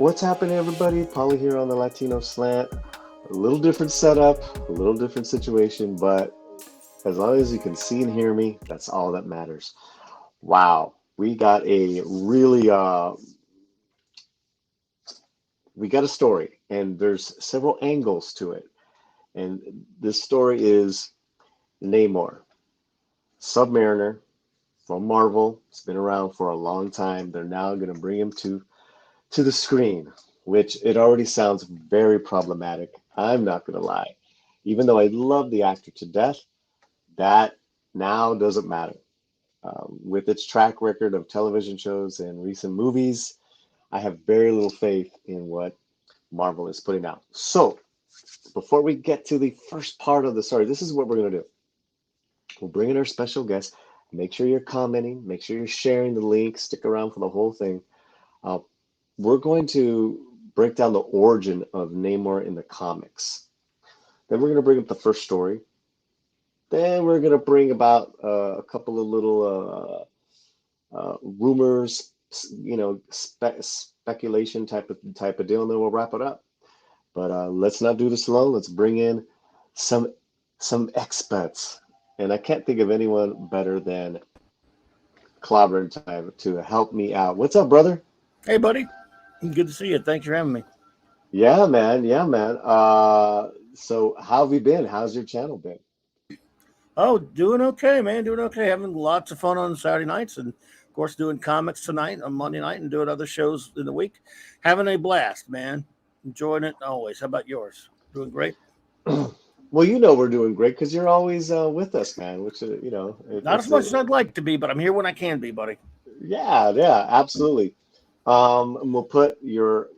What's happening, everybody? Paulie here on the Latino Slant. A little different setup, a little different situation, but as long as you can see and hear me, that's all that matters. Wow, we got a story, and there's several angles to it. And this story is Namor, Submariner from Marvel. It's been around for a long time. They're now going to bring him to the screen, which it already sounds very problematic. I'm not going to lie. Even though I love the actor to death, that now doesn't matter. With its track record of television shows and recent movies, I have very little faith in what Marvel is putting out. So, before we get to the first part of the story, this is what we're going to do. We'll bring in our special guest. Make sure you're commenting. Make sure you're sharing the link. Stick around for the whole thing. Uh, we're going to break down the origin of Namor in the comics. Then we're going to bring up the first story. Then we're going to bring about a couple of little rumors, speculation type of deal, and then we'll wrap it up. But let's not do this alone. Let's bring in some experts, and I can't think of anyone better than Clobberin time to help me out. What's up, brother? Hey, buddy. Good to see you. Thanks for having me. Yeah, man. Yeah, man. So how have you been? How's your channel been? Oh, doing okay, man. Doing okay. Having lots of fun on Saturday nights and, of course, doing comics tonight on Monday night and doing other shows in the week. Having a blast, man. Enjoying it always. How about yours? Doing great? Well, we're doing great because you're always with us, man. Which Not as much as I'd like to be, but I'm here when I can be, buddy. yeah, absolutely. And we'll put your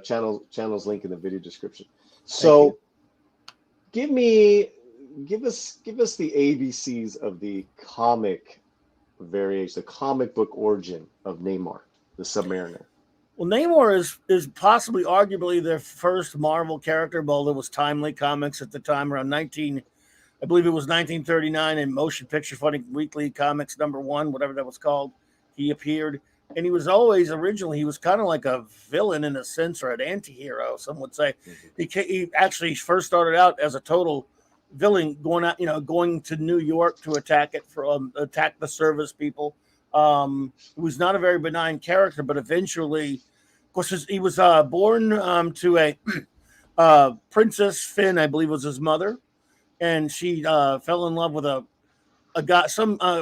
channel's link in the video description. Thank you. So give us the ABCs of the comic variation, the comic book origin of Namor, the Submariner. Well, Namor is possibly, arguably, the first Marvel character, although it was Timely Comics at the time, around I believe it was 1939 in Motion Picture Funny Weekly Comics #1, whatever that was called. He appeared, and he was always originally he was kind of like a villain in a sense, or an anti-hero, some would say. He actually first started out as a total villain, going to New York to attack the service people. He was not a very benign character, but eventually, of course, he was born to a Princess Finn, I believe was his mother, and she fell in love with a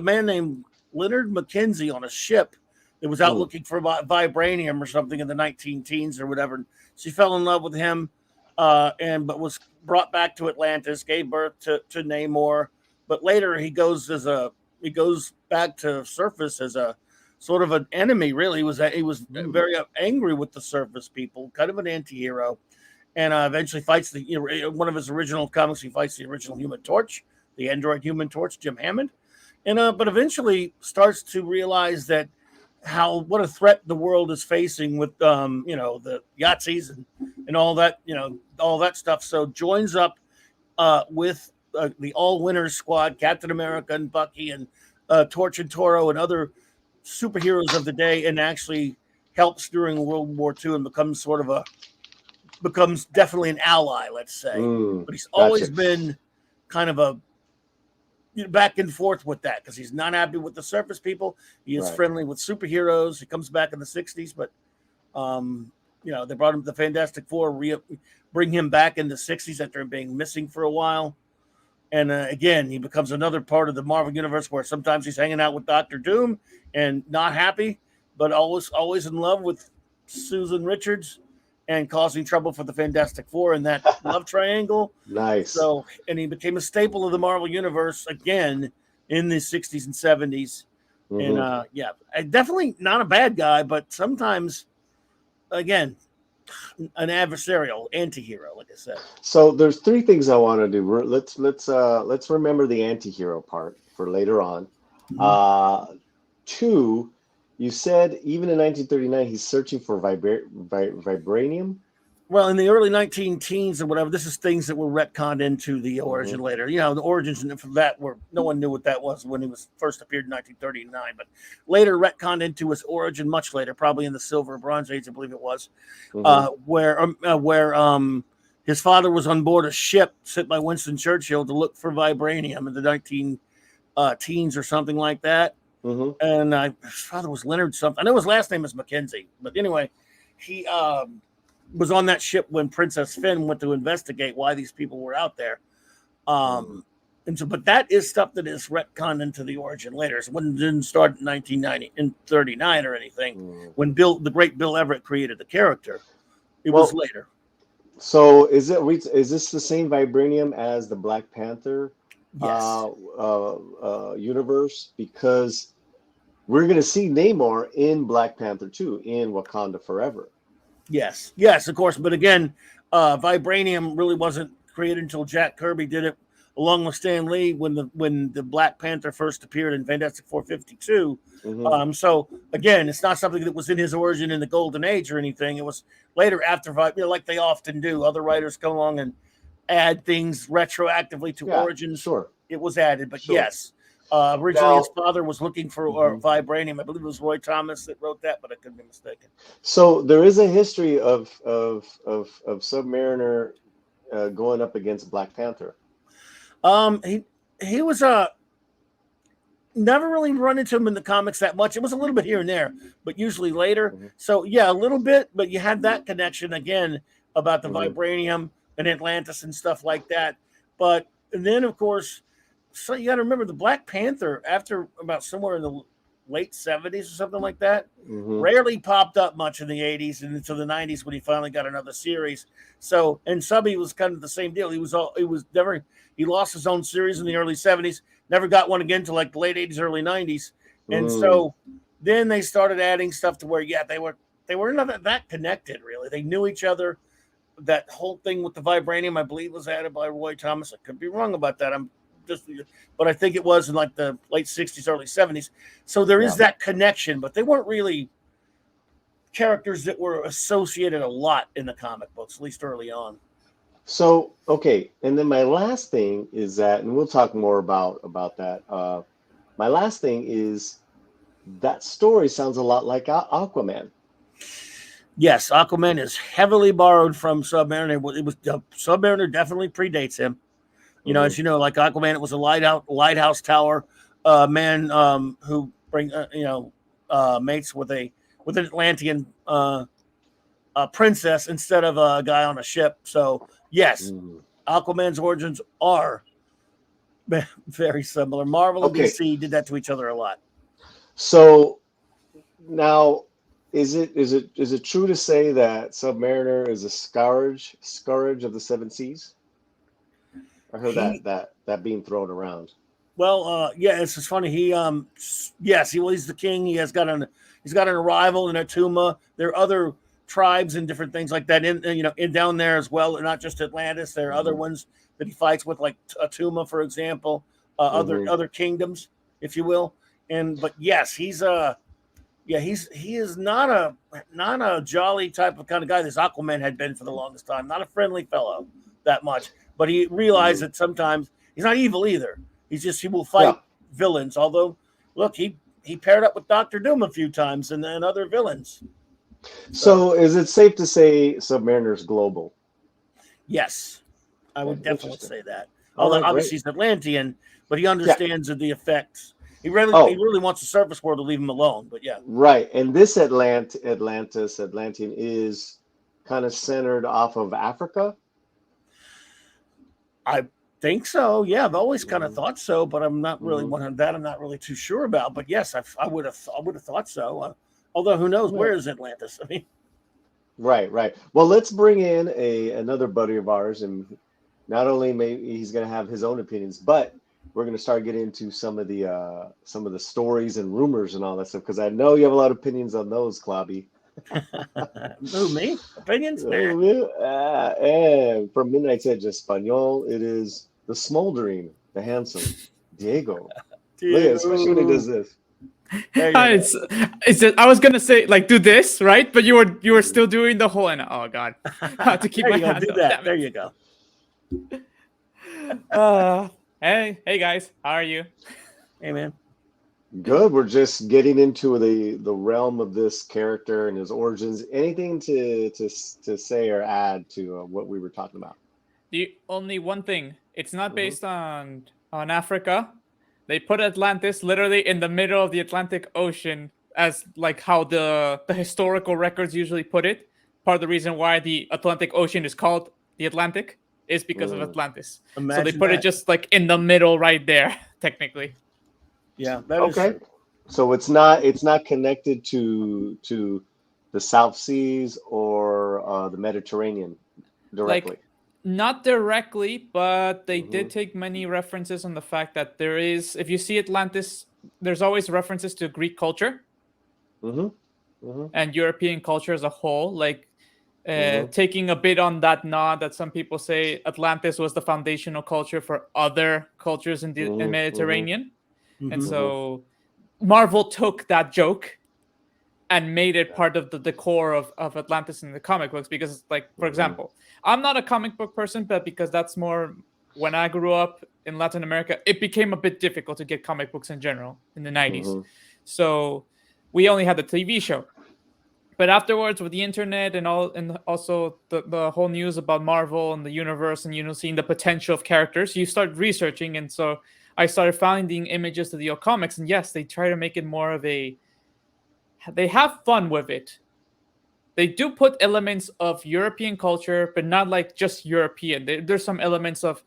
man named Leonard Mackenzie on a ship that was out looking for vibranium or something in the 19 teens or whatever. She fell in love with him, but was brought back to Atlantis, gave birth to Namor. But later he goes back to surface as a sort of an enemy. Really, he was very angry with the surface people, kind of an anti-hero, and eventually fights one of his original comics. He fights the original Human Torch, the android Human Torch, Jim Hammond, and but eventually starts to realize that what a threat the world is facing with the Yahtzees and all that stuff. So joins up with the All Winners Squad, Captain America and Bucky and Torch and Toro and other superheroes of the day, and actually helps during World War II and becomes definitely an ally, let's say. But he's always been kind of a back and forth with that because he's not happy with the surface people. He is friendly with superheroes. He comes back in the 60s, but they brought him the Fantastic Four, bring him back in the 60s after him being missing for a while. And again, he becomes another part of the Marvel universe where sometimes he's hanging out with Doctor Doom and not happy, but always in love with Susan Richards and causing trouble for the Fantastic Four in that love triangle. Nice. So, and he became a staple of the Marvel universe again in the 60s and 70s. And definitely not a bad guy, but sometimes, again, an adversarial anti-hero, like I said. So there's three things I want to do. Let's remember the anti-hero part for later on. Two, you said even in 1939 he's searching for vibranium. Well, in the early 19 teens or whatever, this is things that were retconned into the Hmm. origin later. You know, the origins from that were no one knew what that was when he was first appeared in 1939, but later retconned into his origin much later, probably in the Silver or Bronze Age, I believe it was, Hmm. where his father was on board a ship sent by Winston Churchill to look for vibranium in the 19 teens or something like that. Hmm. And his father was Leonard something. I know his last name is Mackenzie, but anyway, he was on that ship when Princess Finn went to investigate why these people were out there. Hmm. And so, but that is stuff that is retconned into the origin later. So it didn't start in 1990 in 39 or anything. Hmm. When the great Bill Everett created the character, it was Well, later. so is this the same vibranium as the Black Panther Yes, universe? Because we're going to see Namor in Black Panther 2 in Wakanda Forever. yes, of course. But again, vibranium really wasn't created until Jack Kirby did it along with Stan Lee when the Black Panther first appeared in Fantastic 452. Hmm. So again, it's not something that was in his origin in the Golden Age or anything. It was later after, like they often do. Other writers come along and add things retroactively to Yeah, origins. sure, It was added, but sure. yes, originally his Now, father was looking for mhm. vibranium. I believe it was Roy Thomas that wrote that, but I could be mistaken. So there is a history of Submariner going up against Black Panther. He was never really run into him in the comics that much. It was a little bit here and there, but usually later. Hmm. So yeah, a little bit, but you had that connection again about the Hmm. vibranium and Atlantis and stuff like that. But and then of course, so you got to remember the Black Panther after about somewhere in the late 70s or something like that. Hmm. Rarely popped up much in the 80s and into the 90s when he finally got another series. So and Subby was kind of the same deal. He was never he lost his own series in the early 70s, never got one again till like the late 80s, early 90s. And Mm. so then they started adding stuff to where they were not that connected really. They knew each other. That whole thing with the vibranium, I believe, was added by Roy Thomas. I could be wrong about that. I'm just, but I think it was in like the late 60s, early 70s. So there is Yeah. that connection, but they weren't really characters that were associated a lot in the comic books, at least early on. So, okay, and then my last thing is that, and we'll talk more about that. My last thing is that story sounds a lot like Aquaman. Yes, Aquaman is heavily borrowed from Submariner. It was Submariner definitely predates him. You know, Hmm. as you know, like Aquaman, it was a lighthouse tower man who mates with an Atlantean princess instead of a guy on a ship. So yes, Mm. Aquaman's origins are very similar. Marvel and Okay, DC did that to each other a lot. so now is it true to say that Submariner is a scourge of the seven seas? I heard He that being thrown around. Well, yeah, it's just funny. Yes, he's the king. He's got an arrival in Atuma. There are other tribes and different things like that in down there as well. Not just Atlantis. There are other Hmm. ones that he fights with, like Atuma, for example. Other Hmm. other kingdoms, if you will. And but yes, he is not a jolly type of kind of guy. This Aquaman had been for the longest time. Not a friendly fellow that much. But he realized Hmm. that sometimes he's not evil either. He will Yeah. fight villains. Although, look, he paired up with Doctor Doom a few times and other villains. So So is it safe to say Submariner's global? yes, I Okay, would definitely interesting. say that. All Although right, great. obviously he's Atlantean, but he Yeah. understands the effects. He Oh, really wants the surface world to leave him alone. But yeah, right. And this Atlantean is kind of centered off of Africa. I think so. Yeah, I've always kind of Hmm. thought so, but I'm not really Hmm. one of that. I'm not really too sure about. But yes, I would have thought so. Although who knows? Yeah. Where is Atlantis? I mean, Right, right. Well, let's bring in another buddy of ours, and not only maybe he's going to have his own opinions, but we're going to start getting into some of the stories and rumors and all that stuff because I know you have a lot of opinions on those, Clobby. who me? Opinions? Nah, Oh, yeah. And from Midnight's Edge Espanol, it is the smoldering, the handsome Diego. Look at it, especially when he dude. does this. There you go. It's just, I was gonna say like do this, right? But you were still doing the whole, and oh god, I have to keep There my you go. hand Do up. that. Damn There it. you go. Hey guys, how are you? Hey, man. Good. We're just getting into the realm of this character and his origins. Anything to say or add to what we were talking about? The only one thing, it's not Hmm. based on Africa. They put Atlantis literally in the middle of the Atlantic Ocean, as like how the historical records usually put it. Part of the reason why the Atlantic Ocean is called the Atlantic is because of Mm. Atlantis. So they Imagine put it that. just like in the middle right there, technically. Yeah, that is Okay. true. So it's not connected to the South Seas or the Mediterranean directly. Like not directly, but they Hmm. did take many references on the fact that there is, if you see Atlantis, there's always references to Greek culture Hmm. Hmm. and European culture as a whole, like Hmm. taking a bit on that nod that some people say Atlantis was the foundational culture for other cultures in the Hmm. Hmm. Mediterranean. And Hmm. Hmm. so Marvel took that joke and made it part of the decor of Atlantis in the comic books. Because, like, for Hmm. example, I'm not a comic book person, but because that's more when I grew up in Latin America, it became a bit difficult to get comic books in general in the 90s. Hmm. So we only had the TV show. But afterwards, with the internet and all, and also the whole news about Marvel and the universe, and seeing the potential of characters, you start researching, and so I started finding images to the old comics, and yes, they try to make it more of a. They have fun with it. They do put elements of European culture, but not like just European. There's some elements of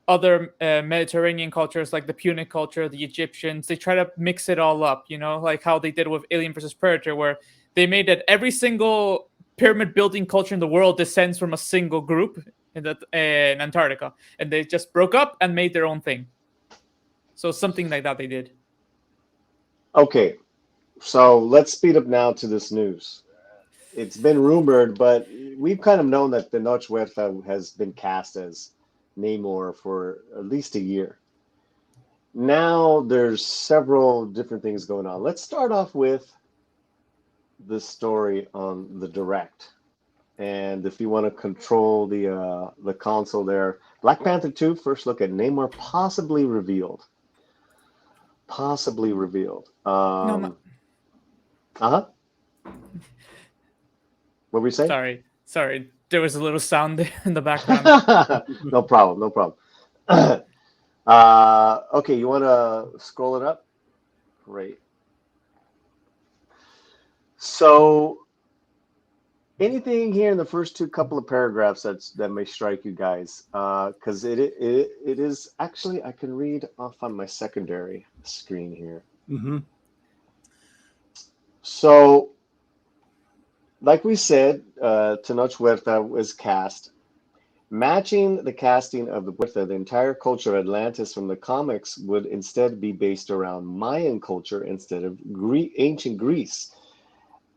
other Mediterranean cultures, like the Punic culture, the Egyptians. They try to mix it all up, like how they did with Alien versus Predator, where they made that every single pyramid building culture in the world descends from a single group in Antarctica, and they just broke up and made their own thing. So something like that they did. Okay, so let's speed up now to this news. It's been rumored, but we've kind of known that Tenoch Huerta has been cast as Namor for at least a year. Now there's several different things going on. Let's start off with the story on the direct. And if you want to control the console there, Black Panther 2, first look at Namor possibly revealed. Possibly revealed. No, Uh-huh. What were you saying? sorry. There was a little sound in the background. No problem, no problem. Okay, you want to scroll it up? Great. So, anything here in the first two couple of paragraphs that may strike you guys? Because it is actually I can read off on my secondary screen here. Hmm. So, like we said, Tenoch Huerta was cast. Matching the casting of the Huerta, the entire culture of Atlantis from the comics would instead be based around Mayan culture instead of ancient Greece.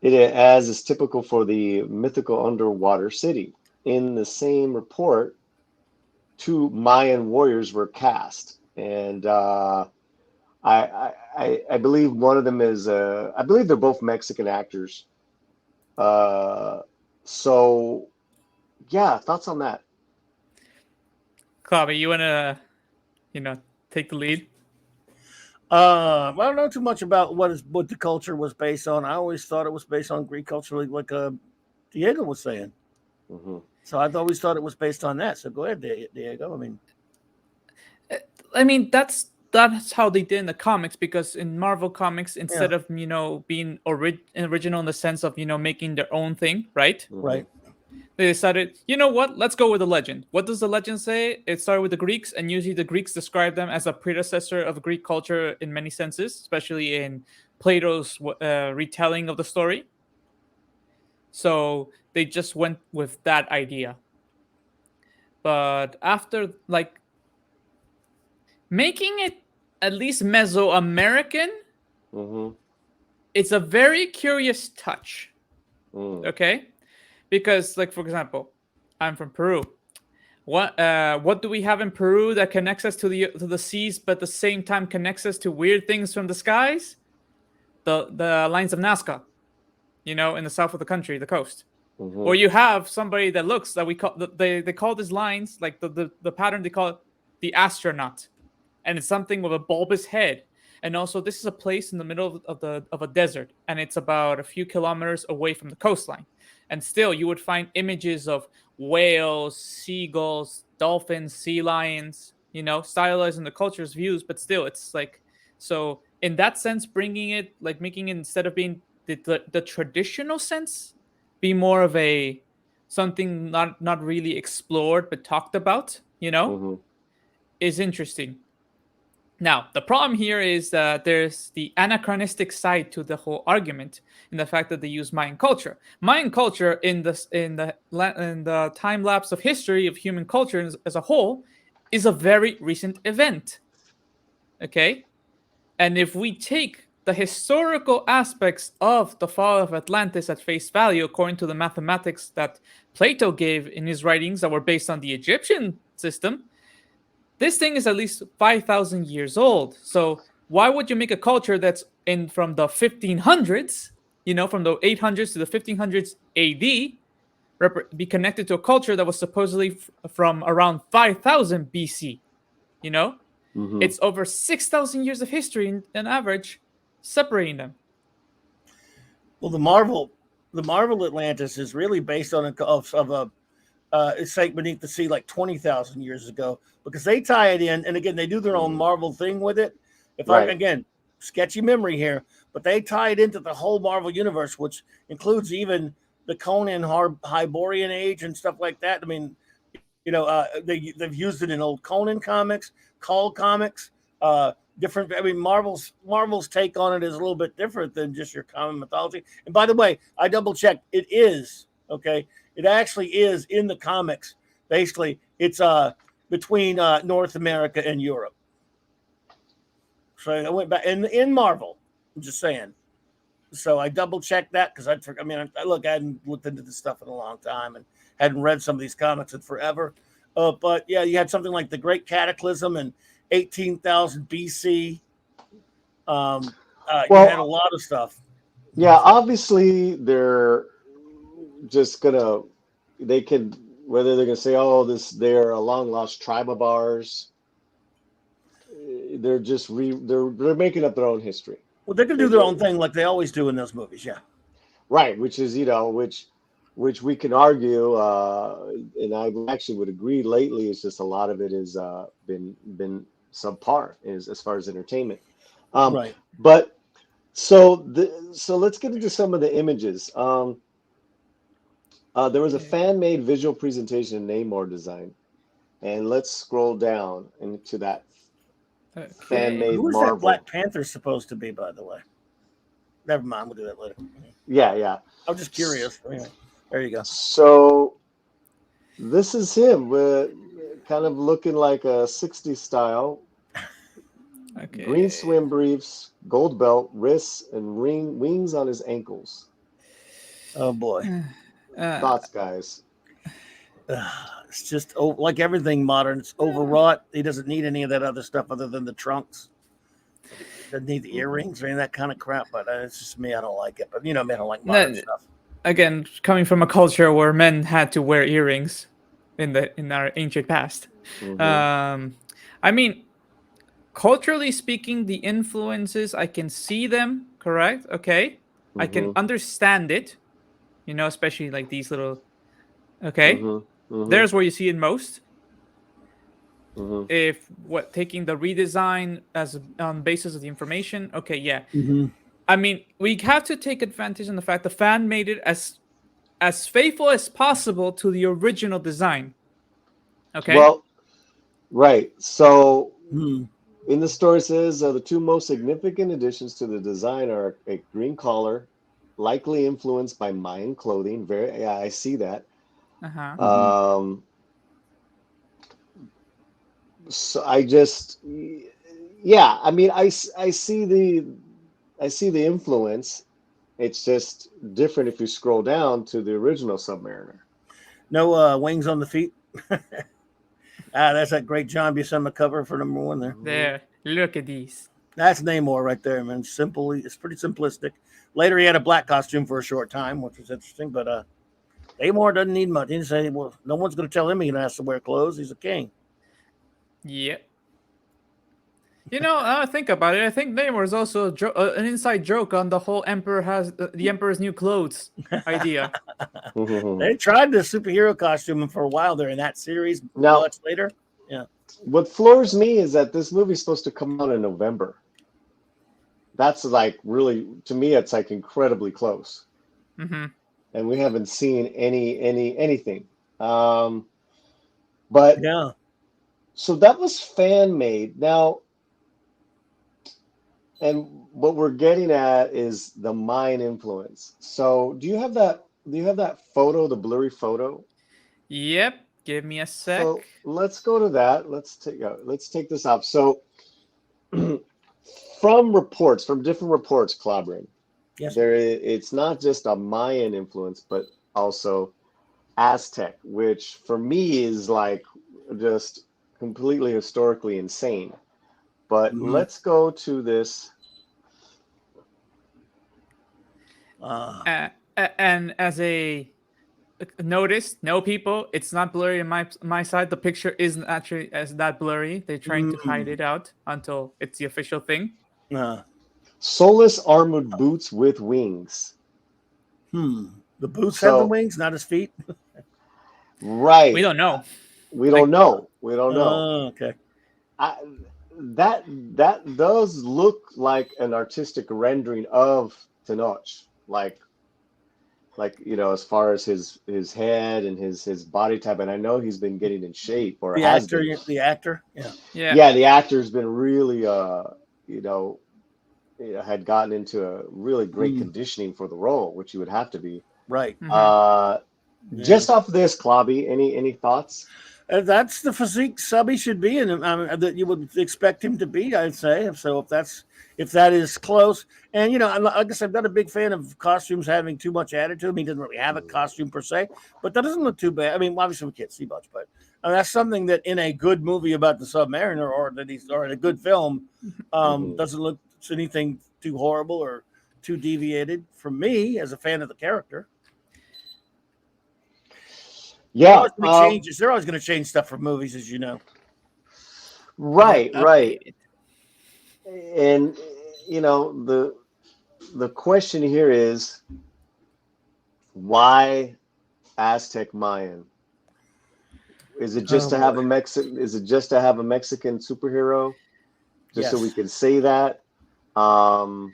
As is typical for the mythical underwater city. In the same report, two Mayan warriors were cast, and I believe one of them is I believe they're both Mexican actors. Uh, so yeah, thoughts on that? Claudia, you wanna, take the lead? I don't know too much about what the culture was based on. I always thought it was based on Greek culture, like Diego was saying. Hmm. So I've always thought it was based on that. So go ahead, Diego. I mean, I mean, that's how they did in the comics, because in Marvel comics, yeah, instead of being original in the sense of making their own thing, right? Hmm. right. They decided, you know what? Let's go with the legend. What does the legend say? It started with the Greeks, and usually the Greeks describe them as a predecessor of Greek culture in many senses, especially in Plato's retelling of the story. So they just went with that idea. But after like making it at least Mesoamerican, Hmm. it's a very curious touch. Mm. Okay, because like for example, I'm from Peru. What do we have in Peru that connects us to the seas, but at the same time connects us to weird things from the skies? the lines of Nazca, in the south of the country, the coast. Mm-hmm. Or you have somebody that looks that we call they call these lines, like the pattern, they call it the astronaut, and it's something with a bulbous head. And also, this is a place in the middle of a desert, and it's about a few kilometers away from the coastline. And still, you would find images of whales, seagulls, dolphins, sea lions, stylized in the culture's views. But still, it's like, so in that sense, bringing it, like making it, instead of being the traditional sense, be more of a something not really explored but talked about, Mm-hmm. is interesting. Now, the problem here is that there's the anachronistic side to the whole argument, in the fact that they use Mayan culture. Mayan culture, in the time lapse of history of human culture as a whole, is a very recent event. Okay, and if we take the historical aspects of the fall of Atlantis at face value, according to the mathematics that Plato gave in his writings that were based on the Egyptian system, this thing is at least 5,000 years old. So why would you make a culture that's in from the 1500s, from the 800s to the 1500s AD, be connected to a culture that was supposedly from around 5000 BC? Mm-hmm. It's over 6,000 years of history in average separating them. Well, the Marvel Atlantis is really based on it's like beneath the sea, like 20,000 years ago, because they tie it in, and again, they do their own Marvel thing with it. Again, sketchy memory here, but they tie it into the whole Marvel universe, which includes even the Conan Hyborian age and stuff like that. I mean, they've used it in old Conan comics, Cull comics, different. I mean, Marvel's take on it is a little bit different than just your common mythology. And by the way, I double checked. It is okay. It actually is in the comics. Basically, it's between North America and Europe. So I went back in Marvel. I'm just saying. So I double checked that because I hadn't looked into this stuff in a long time and hadn't read some of these comics in forever. But yeah, you had something like the Great Cataclysm in 18,000 BC. You had a lot of stuff. Yeah, obviously they're just whether they're gonna say, oh, they're a long lost tribe of ours. They're just they're making up their own history. Well, they're gonna do their own thing like they always do in those movies, yeah. Right, which is which we can argue, and I actually would agree. Lately, it's just a lot of it has been subpar as far as entertainment. Right. But so let's get into some of the images. There was a fan-made visual presentation in Namor design, and let's scroll down into that fan-made Who is Marvel. that Black Panther supposed to be, by the way? Never mind, we'll do that later. Yeah. I'm just curious. Anyway, there you go. So this is him, kind of looking like a 60s style. Okay. Green swim briefs, gold belt, wrists, and wings on his ankles. Oh boy. Thoughts, guys? It's just like everything modern. It's overwrought. He doesn't need any of that other stuff other than the trunks. Doesn't need the earrings or any of that kind of crap. But it's just me. I don't like it. But me, I don't like modern stuff. Again, coming from a culture where men had to wear earrings in our ancient past. Mm-hmm. I mean, culturally speaking, the influences, I can see them. Correct. Okay. Mm-hmm. I can understand it. Especially like these little. Okay. Mm-hmm. Mm-hmm. There's where you see it most. Mm-hmm. If taking the redesign as on basis of the information. Okay. Yeah. Mm-hmm. I mean, we have to take advantage of the fact the fan made it as faithful as possible to the original design. Okay. Well, right. So Mm-hmm. in the story, it says the two most significant additions to the design are a green collar, likely influenced by Mayan clothing. I see that. Uh-huh. So I just, I mean, I see the influence. It's just different if you scroll down to the original Submariner. No wings on the feet. That's that great John Buscema cover for #1 there. There, look at these. That's Namor right there, man. Simple. It's pretty simplistic. Later, he had a black costume for a short time, which was interesting. But Namor doesn't need much. He didn't say, "Well, no one's going to tell him he has to wear clothes. He's a king." Yep. Now I think about it. I think Namor is also an inside joke on the whole Emperor has the Emperor's new clothes idea. They tried the superhero costume for a while there in that series. Now, Much later, yeah. what floors me is that this movie's supposed to come out in November. That's like really, to me, it's like incredibly close, Mm-hmm. and we haven't seen anything. But Yeah. so that was fan made. Now, and what we're getting at is the Mayan influence. So, do you have that? Do you have that photo, the blurry photo? Yep. Give me a sec. So let's go to that. Let's take this up. So, from different reports, Clobberin, Yes. it's not just a Mayan influence, but also Aztec, which for me is like just completely historically insane. But let's go to this. And as a notice, no people, it's not blurry on my side. The picture isn't actually as that blurry. They're trying to hide it out until it's the official thing. Soulless armored boots with wings. The boots have the wings, not his feet. Right. We don't know. We don't know. Okay. That does look like an artistic rendering of Tenoch, like as far as his head and his body type, and I know he's been getting in shape, or the actor, yeah, the actor's been really had gotten into a really great conditioning for the role, which you would have to be right. Just off this, Clobby, any thoughts? That's the physique Subby should be in, that you would expect him to be, I'd say. So if that is close, and like I said, I'm not a big fan of costumes having too much added to him. He doesn't really have a costume per se, but that doesn't look too bad. I mean, obviously we can't see much, but that's something that in a good movie about the Submariner, or in a good film, doesn't look anything too horrible or too deviated for me as a fan of the character. Yeah, they're always going to change stuff for movies, as you know. Right. And the question here is, why Aztec Mayan? Is it just to have a Mexican? Is it just to have a Mexican superhero? Just so we can say that. Going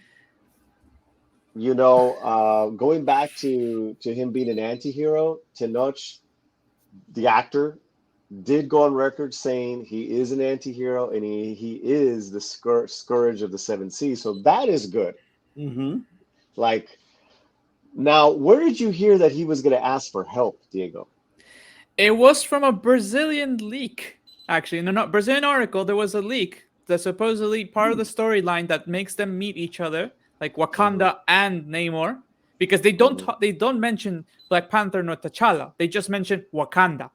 back to him being an anti-hero, Tenoch, the actor, did go on record saying he is an anti-hero and he is the scourge of the seven seas. So that is good. Like, now, where did you hear that he was going to ask for help, Diego? It was from a Brazilian leak. Actually, in a Brazilian article, there was a leak that's supposedly part of the storyline that makes them meet each other, like Wakanda and Namor, because they don't mention Black Panther nor T'Challa. They just mention Wakanda.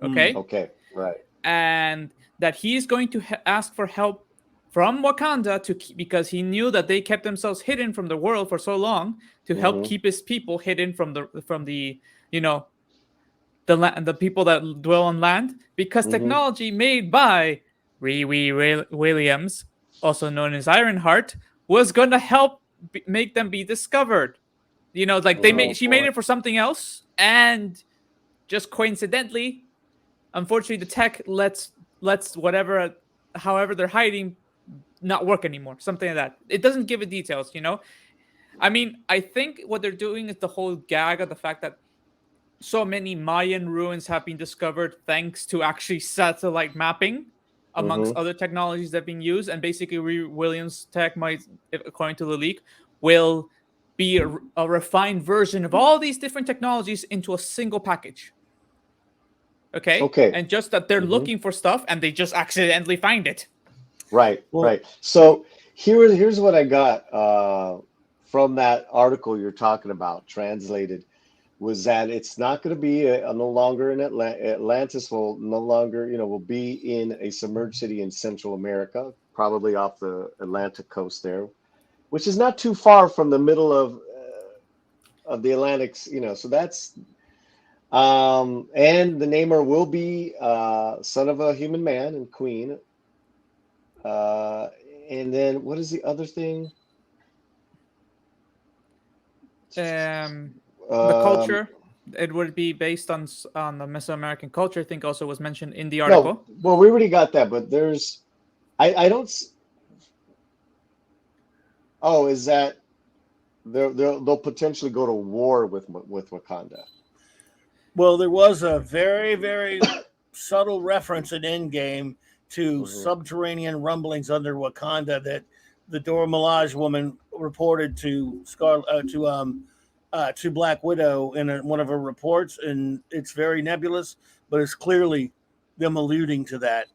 Okay. Okay. Right. And that he's going to ask for help from Wakanda because he knew that they kept themselves hidden from the world for so long, to help keep his people hidden from the the people that dwell on land, because technology made by Riri Williams, also known as Ironheart, was going to help make them be discovered. She made it for something else, and just coincidentally, unfortunately, the tech lets however they're hiding not work anymore. Something like that. It doesn't give it details, I mean, I think what they're doing is the whole gag of the fact that so many Mayan ruins have been discovered thanks to actually satellite mapping, amongst other technologies that have been used. And basically, Williams tech might, according to the leak, will be a refined version of all these different technologies into a single package. Okay. And just that they're looking for stuff and they just accidentally find it. Right. So here's what I got from that article you're talking about, translated, was that it's not going to be no longer in Atlantis will no longer, will be in a submerged city in Central America, probably off the Atlantic coast there, which is not too far from the middle of the Atlantic. So that's and the Namor will be son of a human man and queen. And then what is the other thing? The Um, culture, it would be based on the Mesoamerican culture. I think also was mentioned in the no, article. well, we already got that, but there's, I don't. Oh, is that they'll potentially go to war with Wakanda? Well, there was a very, very subtle reference in Endgame to subterranean rumblings under Wakanda that the Dora Milaje woman reported to to Black Widow in one of her reports, and it's very nebulous, but it's clearly them alluding to that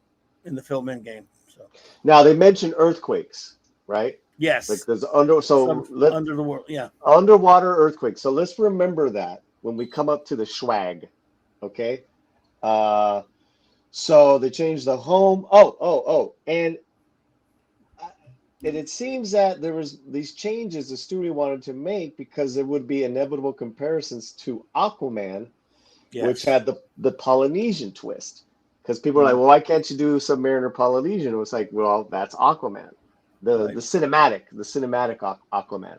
in the film Endgame. So Now they mentioned earthquakes, right? yes, Like there's under the world, yeah, underwater earthquakes. So let's remember that when we come up to the swag, okay? So they changed the home. And it seems that there was these changes the studio wanted to make because there would be inevitable comparisons to Aquaman, which had the Polynesian twist. Because people are like, well, why can't you do Submariner Polynesian? It was like, well, that's Aquaman, the cinematic Aquaman.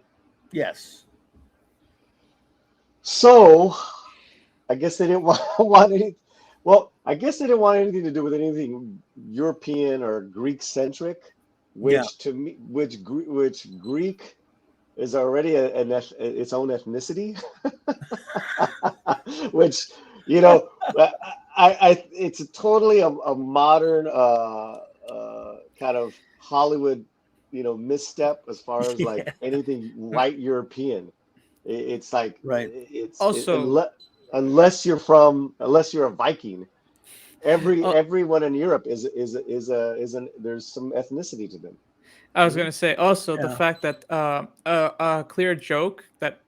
Yes. So I guess they didn't want any. Well, I guess they didn't want anything to do with anything European or Greek centric, which to me, which Greek is already its own ethnicity, which it's totally a modern kind of Hollywood misstep as far as like anything white European. It's like it's also unless you're a Viking, everyone in Europe there's some ethnicity to them. I was going to say also the fact that a clear joke that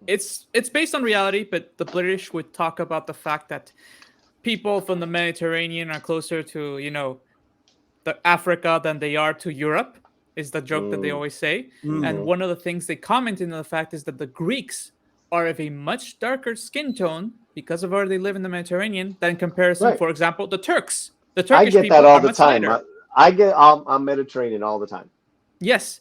it's based on reality, but the British would talk about the fact that people from the Mediterranean are closer to the Africa than they are to Europe, is the joke that they always say. And one of the things they commented on the fact is that the Greeks are of a much darker skin tone because of where they live in the Mediterranean than in comparison, for example, the Turks. The Turkish I get that all the time. Lighter. I'm Mediterranean all the time. Yes.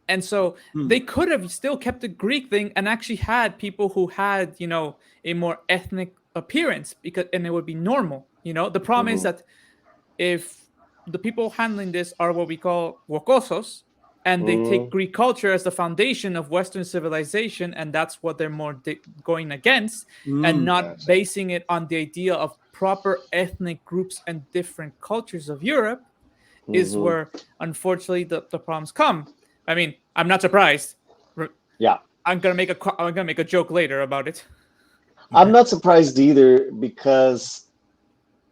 And so they could have still kept the Greek thing and actually had people who had, a more ethnic appearance and it would be normal. The problem is that if the people handling this are what we call wokosos, and they take Greek culture as the foundation of Western civilization, and that's what they're more going against, and not basing it on the idea of proper ethnic groups and different cultures of Europe, is where, unfortunately, the problems come. I mean, I'm not surprised. Yeah, I'm gonna make a joke later about it. I'm not surprised either because,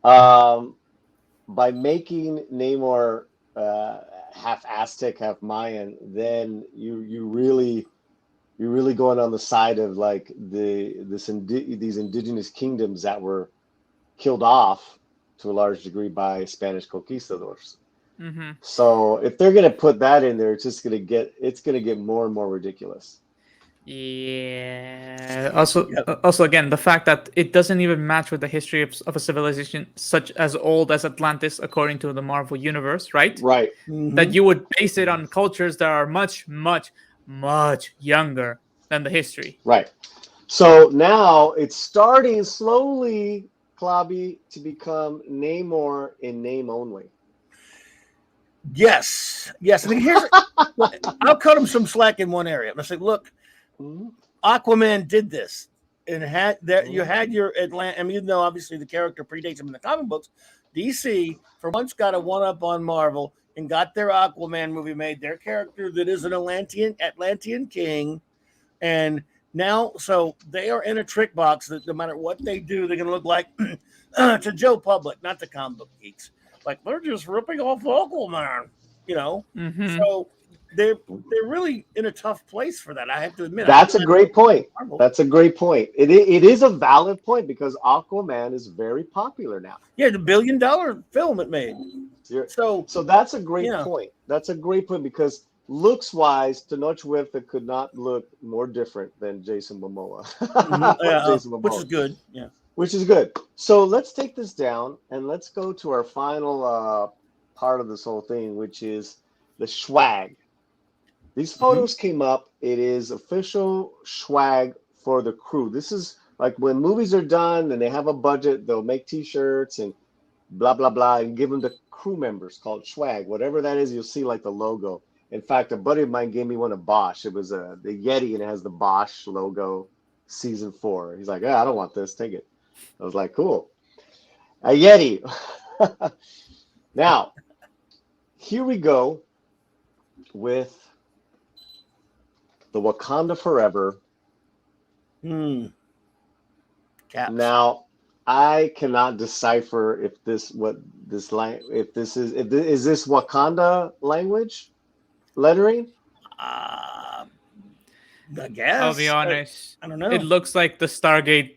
by making Namor half Aztec, half Mayan, then you really going on the side of like these indigenous kingdoms that were killed off to a large degree by Spanish conquistadors. So if they're gonna put that in there, it's gonna get more and more ridiculous. Yeah. Also, again, the fact that it doesn't even match with the history of a civilization such as old as Atlantis, according to the Marvel universe, right? Right. That you would base it on cultures that are much, much, much younger than the history. Right. So now it's starting slowly, Clobby, to become Namor in name only. Yes. I mean, I'll cut him some slack in one area. I say, look, Aquaman did this, and you had your Atlantis. I mean, even though obviously the character predates him in the comic books, DC for once got a one-up on Marvel and got their Aquaman movie made. Their character that is an Atlantean king, and now so they are in a trick box that no matter what they do, they're going to look like to Joe Public, not the comic book geeks. Like they're just ripping off Aquaman, So they're really in a tough place for that. I have to admit. That's a great point. That's a great point. It is a valid point because Aquaman is very popular now. Yeah, the $1 billion film it made. So So that's a great yeah, point. That's a great point because looks wise, Tenoch Huerta could not look more different than Jason Momoa. yeah, Jason which is Momoa, good. Yeah. which is good. So let's take this down and let's go to our final part of this whole thing, which is the swag. These Hmm. photos came up. It is official swag for the crew. This is like when movies are done and they have a budget, they'll make t-shirts and blah blah blah and give them to crew members called swag. Whatever that is, you'll see like the logo. In fact, a buddy of mine gave me one of Bosch. It was the Yeti and it has the Bosch logo, season 4. He's like, yeah, I don't want this. Take it. I was like, cool. A Yeti. Now, here we go with the Wakanda Forever. Caps. Now, I cannot decipher if this what this line if this is this Wakanda language lettering. I I'll be guess. honest. I don't It know. looks like the Stargate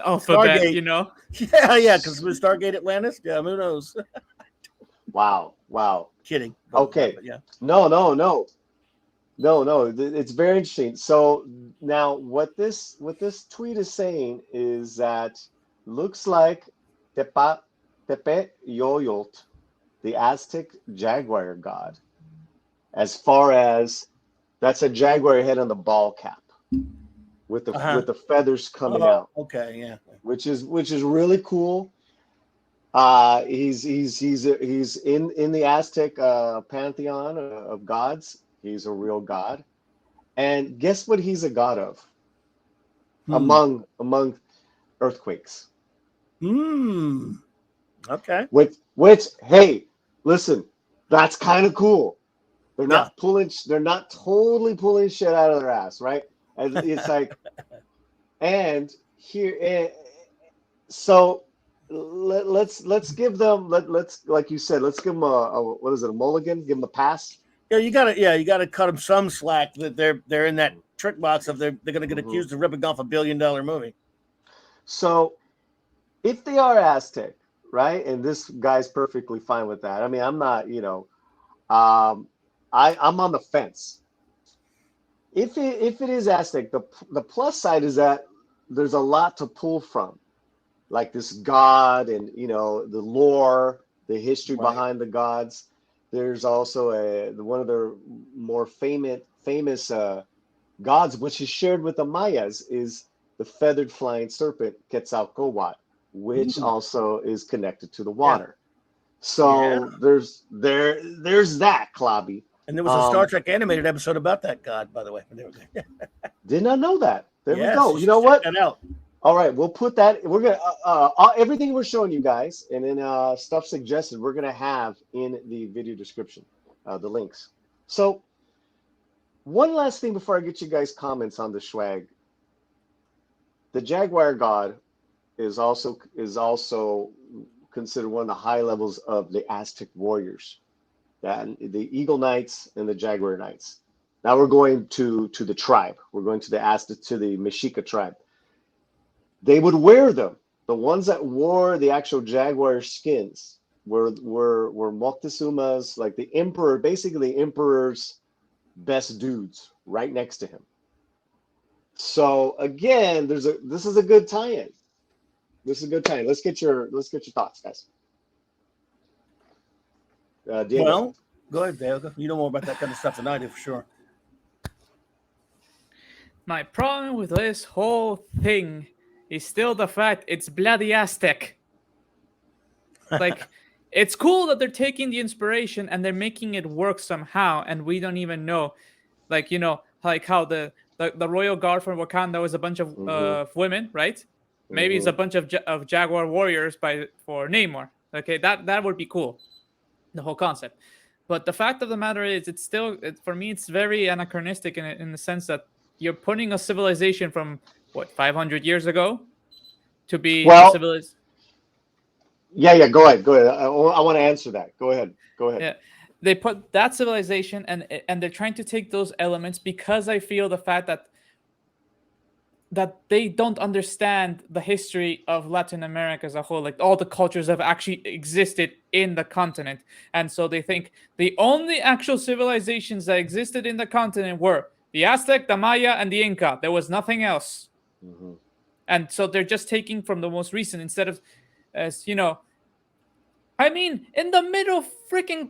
alphabet, Stargate. you know? Yeah, because with Stargate Atlantis. Yeah, who knows? Wow, wow. Kidding. Okay. But yeah. No, no, no. No, no. It's very interesting. So now what this tweet is saying is that looks like Tepa Tepe Yoyolt, the Aztec jaguar god, as far as that's a jaguar head on the ball cap with the feathers coming Oh, out, okay. Yeah. which is really cool. He's in the Aztec pantheon of gods. He's a real god. And guess what he's a god of Hmm. among earthquakes? Hmm. Okay. Which hey, listen, that's kind of cool. Yeah. They're not totally pulling shit out of their ass, right? And it's like, and here, so let's give them let's like you said, let's give them a what is it, a mulligan? Give them a pass. Yeah. You gotta cut them some slack that they're in that trick box of they're gonna get Mhm. accused of ripping off $1 billion movie. So if they are Aztec, right, and this guy's perfectly fine with that. I mean, I'm not, um, I'm on the fence. If it is Aztec, the plus side is that there's a lot to pull from, like this god and the lore, the history Right. behind the gods. There's also one of their more famous gods, which is shared with the Mayas, is the feathered flying serpent Quetzalcoatl, which Hmm. also is connected to the Yeah. water. Yeah. So there's that, Clobby. And there was a Star Um, Trek animated episode about that god, by the way. did not know that. There we Yes, go. you You should know check what? that out. All right, we'll put that. We're gonna everything we're showing you guys, and then stuff suggested we're gonna have in the video description, the links. So one last thing before I get you guys comments on the swag. The Jaguar God is also considered one of the high levels of the Aztec warriors, that the Eagle Knights and the Jaguar Knights. Now we're going to the tribe. We're going to the Aztec, to the Mexica tribe. They would wear them. The ones that wore the actual jaguar skins were Moctezuma's, like the emperor, basically the emperor's best dudes right next to him. So again, this is a good tie-in. This is a good tie-in. Let's get your thoughts, guys. Diego. Well, go ahead, Dale. You know more about that kind of stuff than I do, for sure. My problem with this whole thing is still the fact it's bloody Aztec. Like, it's cool that they're taking the inspiration and they're making it work somehow, and we don't even know. Like, like how the royal guard from Wakanda was a bunch of Mm-hmm. women, right? Maybe it's Mm-hmm. a bunch of jaguar warriors for Namor. Okay, that would be cool, the whole concept. But the fact of the matter is, it's still, for me, it's very anachronistic in the sense that you're putting a civilization from what, 500 years ago to be a Well, civilization. yeah. Go ahead. Go ahead. I want to answer that. Go ahead. Go ahead. Yeah, they put that civilization, and they're trying to take those elements, because I feel the fact that that they don't understand the history of Latin America as a whole, like all the cultures that have actually existed in the continent. And so they think the only actual civilizations that existed in the continent were the Aztec, the Maya, and the Inca. There was nothing else. Hmm. And so they're just taking from the most recent instead of, as you know, I mean, in the middle of freaking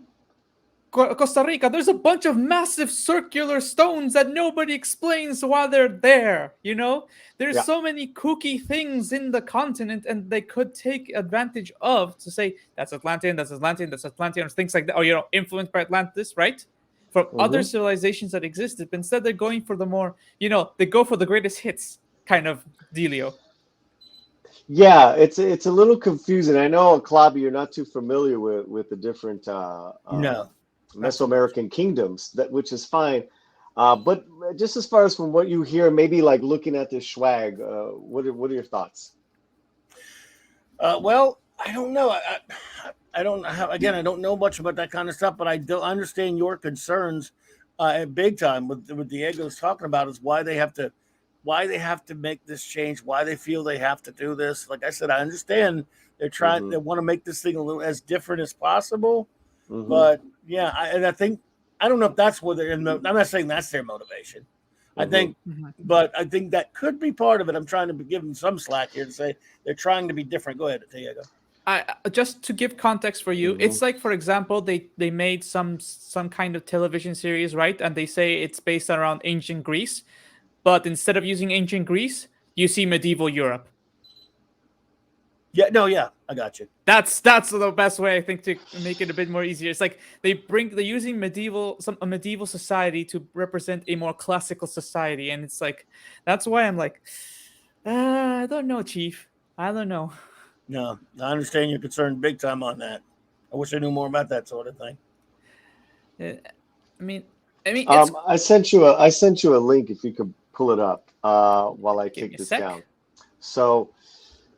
Costa Rica, there's a bunch of massive circular stones that nobody explains why they're there. You know, there's Yeah. so many kooky things in the continent, and they could take advantage of to say that's Atlantean, that's Atlantean, that's Atlantean, or things like that. Or influenced by Atlantis, right? From other Hmm. civilizations that existed, but instead they're going for the more, they go for the greatest hits kind of dealio. Yeah, it's a little confusing. I know, Claudia, you're not too familiar with the different No, not too much. Mesoamerican kingdoms, that which is fine. But just as far as from what you hear, maybe like looking at this swag, what are your thoughts? Well, I don't know. I don't have, again, I don't know much about that kind of stuff, but I do understand your concerns big time with Diego's talking about is why they have to make this change, why they feel they have to do this. Like I said, I understand Hmm. they want to make this thing a little as different as possible, Hmm. but yeah, and I think I don't know if that's what they're in. I'm not saying that's their motivation. I Hmm. think, but I think that could be part of it. I'm trying to give them some slack here to say they're trying to be different. Go ahead, Diego. I just to give context for you, Hmm. it's like, for example, they made some kind of television series, right? And they say it's based around ancient Greece, but instead of using ancient Greece, you see medieval Europe. Yeah, no, yeah, I got you. That's the best way, I think, to make it a bit more easier. It's like they're using a medieval society to represent a more classical society, and it's like that's why I'm like, I don't know, Chief. I don't know. No, I understand you're concerned big time on that. I wish I knew more about that sort of thing. Uh, I mean, it's I sent you a link if you could pull it up while I give me take a this sec. down. So,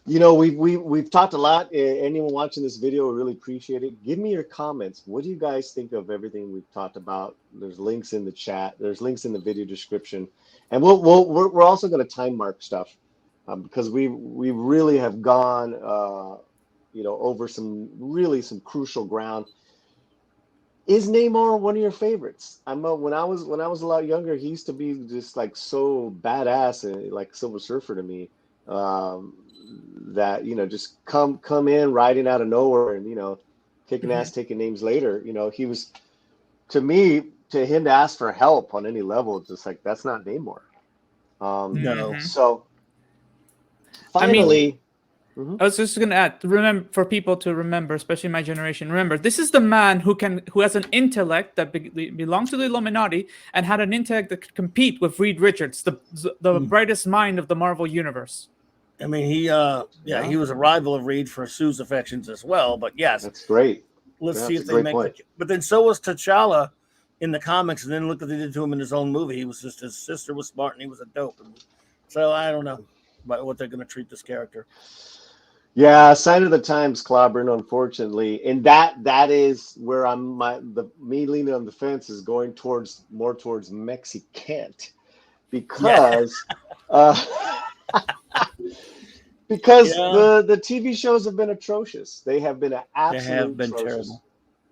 we've talked a lot. Anyone watching this video, we really appreciate it. Give me your comments. What do you guys think of everything we've talked about? There's links in the chat. There's links in the video description, and we're also going to time mark stuff because we really have gone over some crucial ground. Is Namor one of your favorites? When I was a lot younger, he used to be just like so badass and like Silver Surfer to me. Um, that just come in riding out of nowhere and kicking ass, Mhm. taking names later. He was to me to him to ask for help on any level. It's just like that's not Namor. No, Mhm. So I mean, no. finally, mhm, I was just gonna add, remember, for people to remember, especially my generation, remember this is the man who has an intellect that belonged to the Illuminati and had an intellect that could compete with Reed Richards, the Mm. brightest mind of the Marvel universe. I mean, yeah, yeah, he was a rival of Reed for Sue's affections as well. But yes, that's great. let's Yeah, see that's a if they great make the. point. But then so was T'Challa in the comics, and then look what they did to him in his own movie. He was just his sister was smart, and he was a dope. And so I don't know about what they're going to treat this character. Yeah, sign of the times, Clobberin, unfortunately, and that is where me leaning on the fence is going towards Mexicant Yeah, because uh, because yeah, the TV shows have been atrocious. They have been they have absolute been atrocious.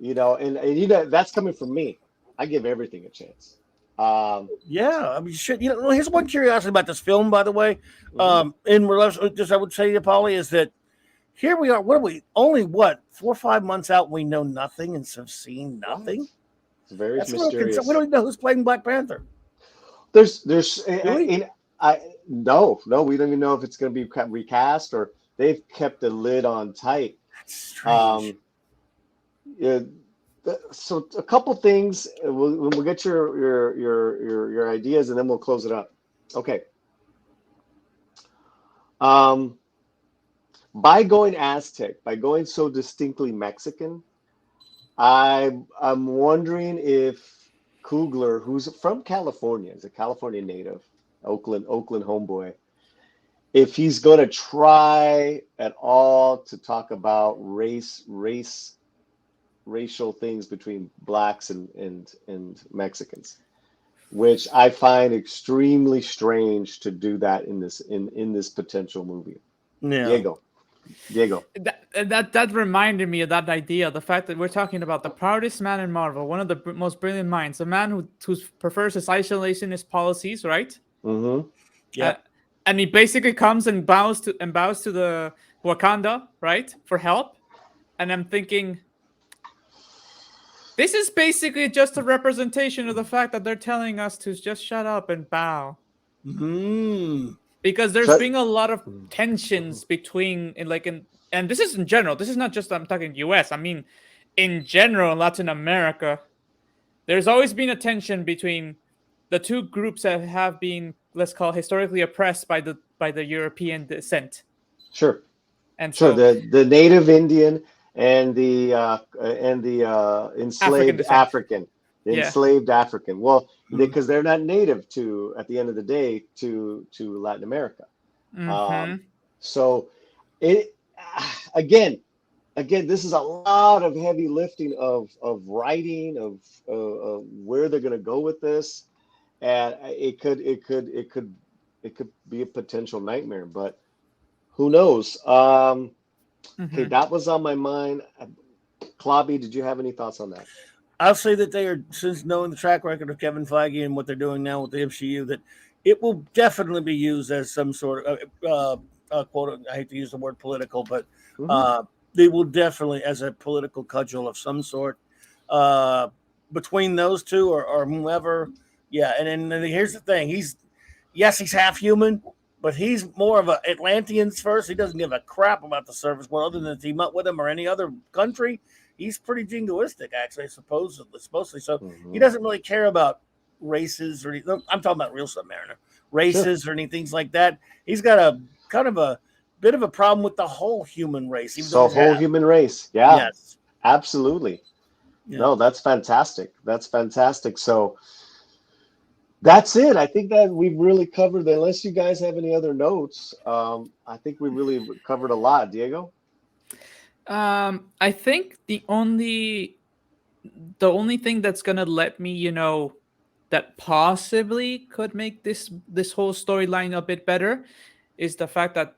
terrible. And that's coming from me. I give everything a chance. Um, Yeah, I mean, shit. Here's one curiosity about this film, by the way. mhm. In relation, just I would say to Polly is that here we are. What are we? Only what 4 or 5 months out? We know nothing and have seen Right. nothing. It's very That's a little concern. We mysterious. don't even know who's playing Black Panther, There's do we? no, we don't even know if it's going to be recast or they've kept the lid on tight. That's strange. Um, yeah, so a couple things. We'll get your ideas and then we'll close it up. Okay. Um, by going Aztec, by going so distinctly Mexican, I'm wondering if Kugler, who's from California, is a California native, Oakland homeboy, if he's going to try at all to talk about racial things between blacks and Mexicans. which I find extremely strange to do that in this potential movie. Yeah. Diego. That reminded me of that idea, the fact that we're talking about the proudest man in Marvel, one of the most brilliant minds, a man who prefers his isolationist policies, right? Mm-hmm. Yeah. And he basically comes and bows to the Wakanda, right, for help. And I'm thinking, this is basically just a representation of the fact that they're telling us to just shut up and bow. Mm. Because there's So- been a lot of tensions between, and this is in general. This is not just I'm talking U.S. I mean, in general, in Latin America, there's always been a tension between the two groups that have been, let's call, historically oppressed by the European descent. Sure. And Sure. so The native Indian and the enslaved descent. African. The Yeah. enslaved African. Well, Mhm. because they're not native to, at the end of the day, to Latin America. Mhm. So it again, this is a lot of heavy lifting of writing of where they're going to go with this, and it could be a potential nightmare, but who knows? Okay, Mhm. that was on my mind. Clobby, did you have any thoughts on that? I'll say that they are, since knowing the track record of Kevin Feige and what they're doing now with the MCU, that it will definitely be used as some sort of quote. I hate to use the word political, but Mhm. they will definitely as a political cudgel of some sort between those two or whomever. Yeah, and then here's the thing: he's half human, but he's more of a Atlanteans first. He doesn't give a crap about the surface world other than to team up with him or any other country. He's pretty jingoistic, actually, supposedly. So he Mhm. doesn't really care about races or anything. I'm talking about real Submariner races or anything like that. He's got a kind of a bit of a problem with the whole human race, even though So he's whole half. human race. Yeah, Yes. absolutely. Yeah. No, that's fantastic. That's fantastic. So that's it. I think that we've really covered, unless you guys have any other notes, I think we really covered a lot. Diego? I think the only thing that's gonna let me, that possibly could make this whole storyline a bit better is the fact that,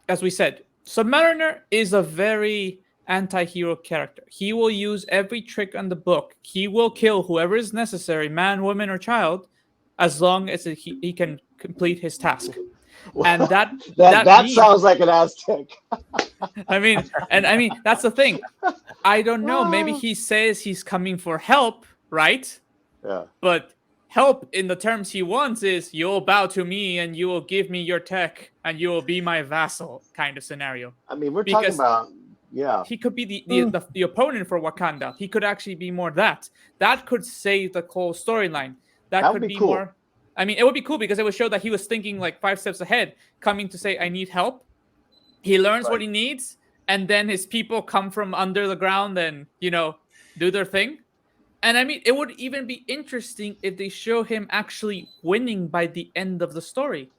as we said, Submariner is a very anti-hero character. He will use every trick on the book. He will kill whoever is necessary, man, woman, or child, as long as he can complete his task. And that That means, sounds like an Aztec. I mean, that's the thing. I don't know. Maybe he says he's coming for help, right? Yeah. But help in the terms he wants is you'll bow to me and you will give me your tech and you will be my vassal kind of scenario. I mean, we're talking Because about, yeah. he could be the opponent for Wakanda. He could actually be more that. That could save the whole storyline. That That would could be be cool. more. I mean, it would be cool because it would show that he was thinking like 5 steps ahead, coming to say, I need help. He learns what Right. he needs, and then his people come from under the ground and, do their thing. And I mean, it would even be interesting if they show him actually winning by the end of the story.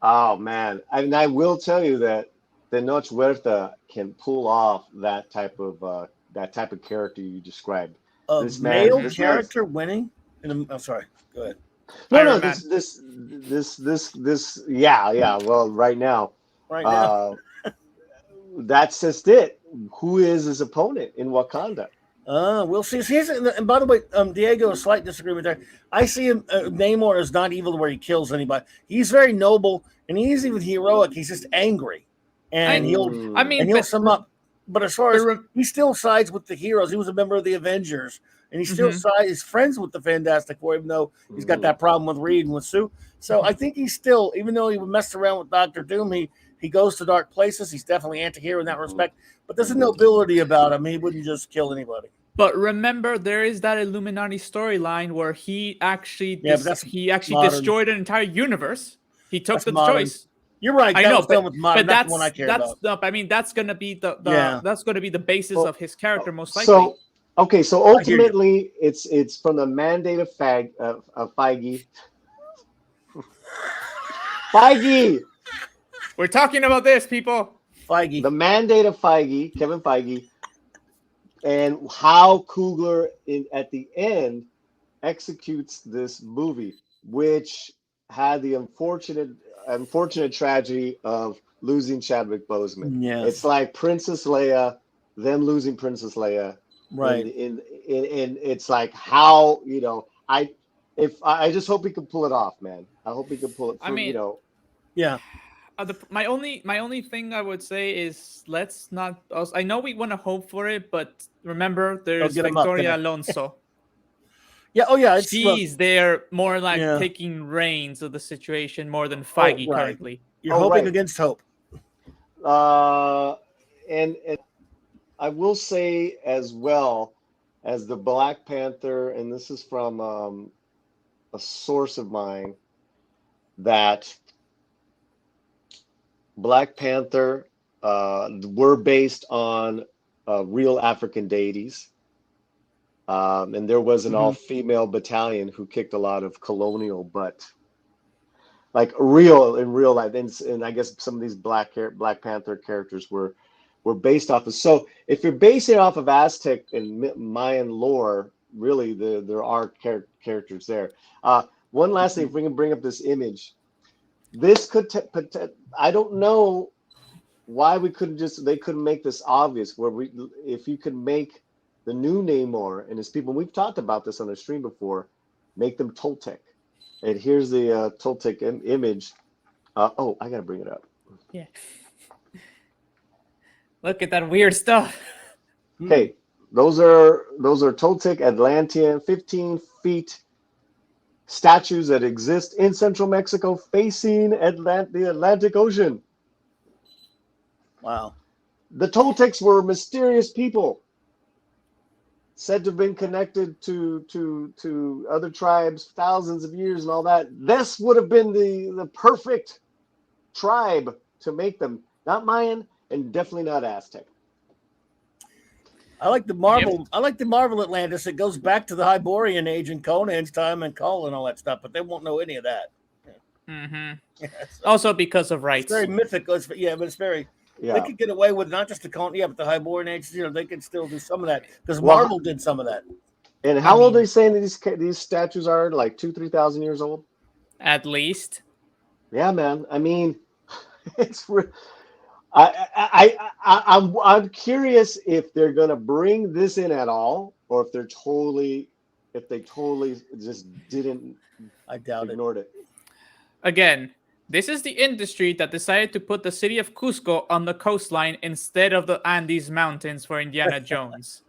Oh man, and I will tell you that the Noche Huerta can pull off that type of character you described. A This man, male this man's character winning. I'm sorry. Go ahead. no, Iron no, Man. this, yeah, yeah. Well, right now, Right now. uh, that's just it. Who is his opponent in Wakanda? We'll see. And by the way, Diego, a slight disagreement there. I see him, Namor is not evil where he kills anybody. He's very noble and he's even heroic. He's just angry, and he'll sum up. But as far as he still sides with the heroes, he was a member of the Avengers, and he still he's friends with the Fantastic Four, even though he's got that problem with Reed and with Sue. So I think he's still, even though he messed around with Doctor Doom, he goes to dark places. He's definitely anti-hero in that respect. But there's a nobility about him. He wouldn't just kill anybody. But remember, there is that Illuminati storyline where he actually destroyed an entire universe. He took the choice. You're right. I know, but modern. That's the one I care about. No, I mean, that's gonna be that's gonna be the basis of his character most likely. So okay, so ultimately, it's from the mandate of Feige. Feige. We're talking about this, people. Feige. The mandate of Feige, Kevin Feige, and how Coogler at the end executes this movie, which had the unfortunate tragedy of losing Chadwick Boseman. It's Yes. like Princess Leia, them losing Princess Leia, Right. in it's like how, I just hope he can pull it off, man. I hope he can pull it I for, mean, Yeah. my only thing I would say is let's not. I know we want to hope for it, but remember, Don't there's get him up Victoria there. Alonso. Yeah. Oh, yeah. It's She's there more like Yeah. taking reins of the situation more than Feige right. currently. You're Oh, hoping right. against hope. And I will say as well as the Black Panther, and this is from a source of mine, that Black Panther were based on real African deities. And there was an Mhm. all-female battalion who kicked a lot of colonial butt, like real in real life. And I guess some of these Black Panther characters were based off of. So if you're basing it off of Aztec and Mayan lore, really there are characters there. One last thing, if we can bring up this image, this could I don't know why they couldn't make this obvious, if you could make the new Namor and his people, we've talked about this on the stream before, make them Toltec. And here's the Toltec image. Oh, I gotta bring it up. Yeah. Look at that weird stuff. Okay, those are Toltec Atlantean 15 feet statues that exist in central Mexico facing the Atlantic Ocean. Wow. The Toltecs were mysterious people said to have been connected to other tribes thousands of years and all that. This would have been the perfect tribe to make them. Not Mayan and definitely not Aztec. I like the Marvel. I like the Marvel Atlantis. It goes back to the Hyborian age and Conan's time and Call and all that stuff, but they won't know any of that. Mm-hmm. Yeah, Also because of it's rights. very mythical. But it's very. Yeah. They could get away with not just the Conan, but the Hyborian age. They could still do some of that because Well, Marvel did some of that. And how old are they saying these statues are? Like 2,000-3,000 years old? At least. Yeah, man. I mean, it's. I'm curious if they're gonna bring this in at all, or if they totally just didn't. I doubt ignored it. Again, this is the industry that decided to put the city of Cusco on the coastline instead of the Andes Mountains for Indiana Jones.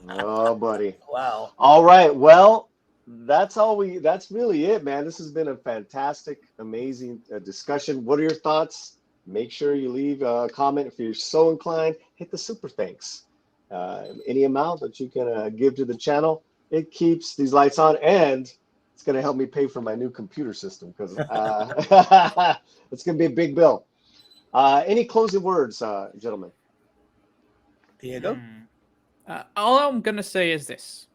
Oh, buddy. Wow. All right. Well, that's really it, man. This has been a fantastic, amazing discussion. What are your thoughts? Make sure you leave a comment if you're so inclined. Hit the super thanks. Any amount that you can give to the channel, it keeps these lights on, and it's going to help me pay for my new computer system because it's going to be a big bill. Any closing words, gentlemen? Diego? All I'm going to say is this.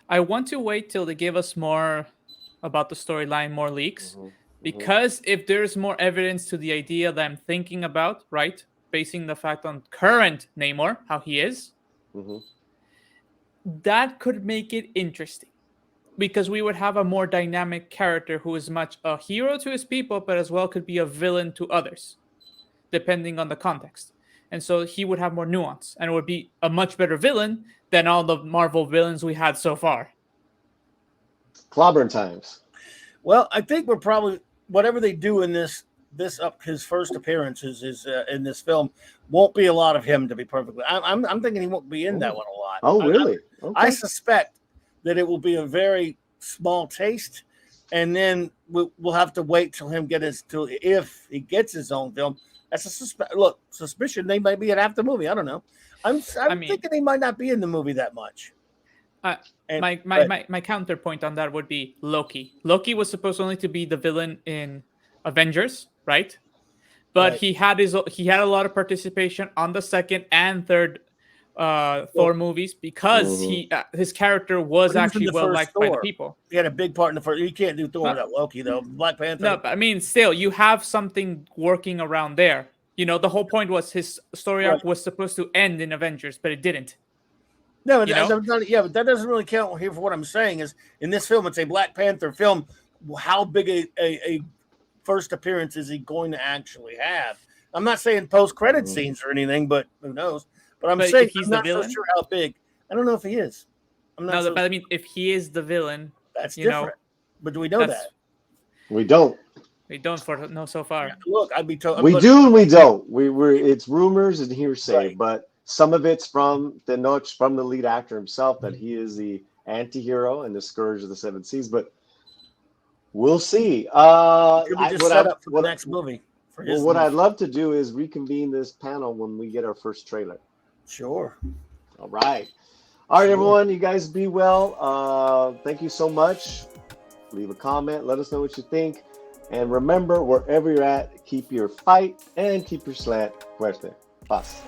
I want to wait till they give us more about the storyline, more leaks. Mm-hmm. Because if there's more evidence to the idea that I'm thinking about, right, basing the fact on current Namor, how he is, that could make it interesting. Because we would have a more dynamic character who is much a hero to his people, but as well could be a villain to others, depending on the context. And so he would have more nuance and would be a much better villain than all the Marvel villains we had so far. Clobberin times. Well, I think we're probably, whatever they do in his first appearances is in this film won't be a lot of him, to be perfectly. I'm thinking he won't be in that one a lot. Oh, really? Okay. I suspect that it will be a very small taste, and then we'll have to wait till him if he gets his own film. That's a suspicion. They might be in half the movie. I don't know. I'm thinking he might not be in the movie that much. My counterpoint on that would be Loki. Loki was supposed only to be the villain in Avengers, right? But he had a lot of participation on the second and third Thor movies because his character was actually well liked by the people. He had a big part in the first. You can't do Thor without Loki, though. Black Panther. No, but I mean, still, you have something working around there. The whole point was his story arc was supposed to end in Avengers, but it didn't. No, but You know? but that doesn't really count here for what I'm saying. Is in this film, it's a Black Panther film. How big a first appearance is he going to actually have? I'm not saying post-credit scenes or anything, but who knows? But I'm But saying if he's I'm the not so villain, sure how big. I don't know if he is. I'm not no, so but I mean, if he is the villain, That's you know, different. But do we know that's that? We don't. we don't know so far. Look, I'd be told. We do and we don't. We're it's rumors and hearsay, Right. but some of it's from the notes from the lead actor himself that he is the anti-hero and the scourge of the seven seas. But we'll see. Could be just What set I up for the next movie. For well, his what movie. I'd love to do is reconvene this panel when we get our first trailer. Sure. All right. All right, Sure. everyone. You guys be well. Thank you so much. Leave a comment. Let us know what you think. And remember, wherever you're at, keep your fight and keep your slant fuerte. Paz.